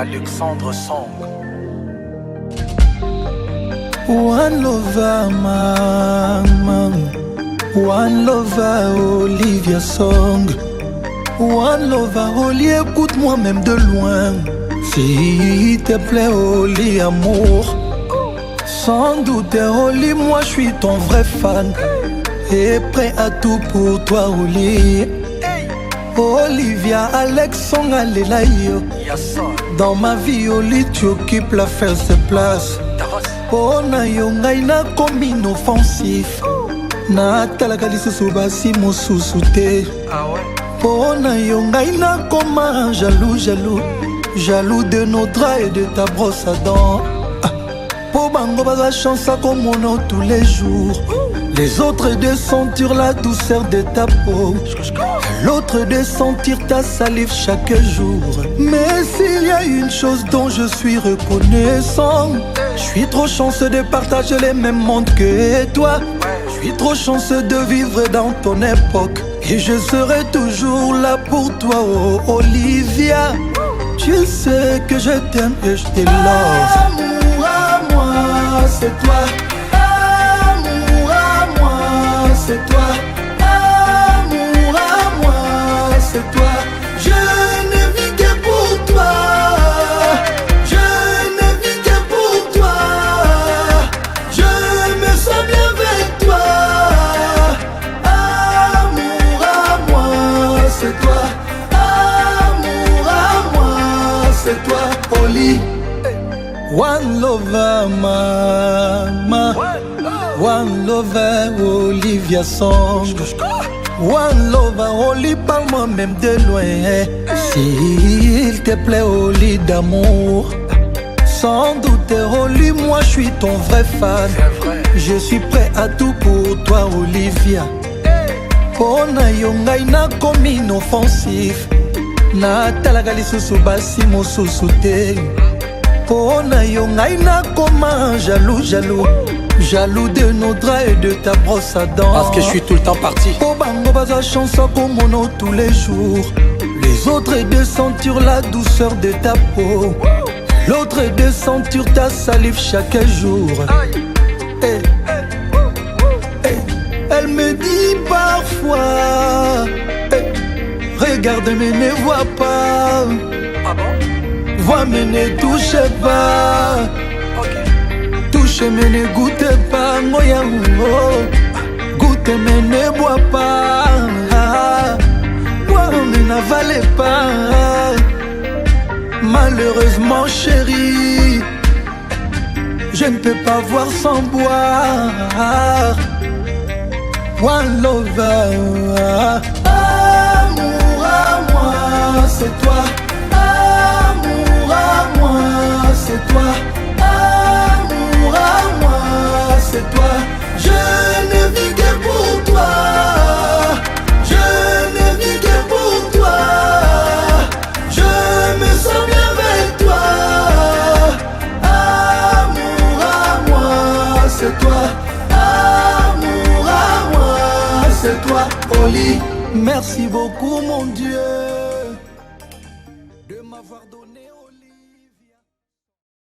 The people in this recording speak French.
d'Alexandre Song. One lover, maman. One lover, Olivia Song. One lover, Oli, écoute-moi même de loin. S'il te plaît, Oli, amour. Sans doute, Oli, moi je suis ton vrai fan. Et prêt à tout pour toi, Oli. Olivia, Alexandre, Alelayo. Dans ma vie, Oli, tu occupes la first place. Oh na yo ngai na komi inoffensif. Na talaka lisusu basi mosusu te. Oh na yo ngai na koma jaloux de nos draps et de ta brosse à dents. Po bango baza chance à komono tous les jours. Les autres de sentir la douceur de ta peau, l'autre de sentir ta salive chaque jour. Mais s'il y a une chose dont je suis reconnaissant, je suis trop chanceux de partager les mêmes mondes que toi. Je suis trop chanceux de vivre dans ton époque. Et je serai toujours là pour toi, oh Olivia. Tu sais que je t'aime et je te love. Amour à moi, c'est toi. C'est toi, amour à moi, c'est toi. Je ne vis que pour toi. Je ne vis que pour toi. Je me sens bien avec toi. Amour à moi, c'est toi. Amour à moi, c'est toi. Oli, one lover, mama. One lover, Olivia Song. One lover, Oli, parle-moi même de loin. S'il te plaît, Oli d'amour. Sans doute, Oli, moi je suis ton vrai fan. Je suis prêt à tout pour toi, Olivia. Oh na yo ngai na komi inoffensif. Na talaka lisusu basi mosusu te. Oh na yo ngai na koma jaloux de nos draps et de ta brosse à dents. Parce que je suis tout le temps parti. Oh bango baza chance comme on tous les jours. Les autres est de sentir la douceur de ta peau, l'autre est de sentir ta salive chaque jour. Hey. Hey. Elle me dit parfois, hey. Regarde mais ne vois pas. Ah bon? Vois mais ne touche pas. Touche mais ne goûte pas, moya goûte mais ne bois pas, bois mais n'avale pas. Malheureusement chérie, je ne peux pas voir sans boire. One lover, amour à moi, c'est toi. Amour à moi, c'est toi. Amour à moi, c'est toi. Je ne vis que pour toi. Je ne vis que pour toi. Je me sens bien avec toi. Amour à moi, c'est toi. Amour à moi, c'est toi. Oli, merci beaucoup mon Dieu.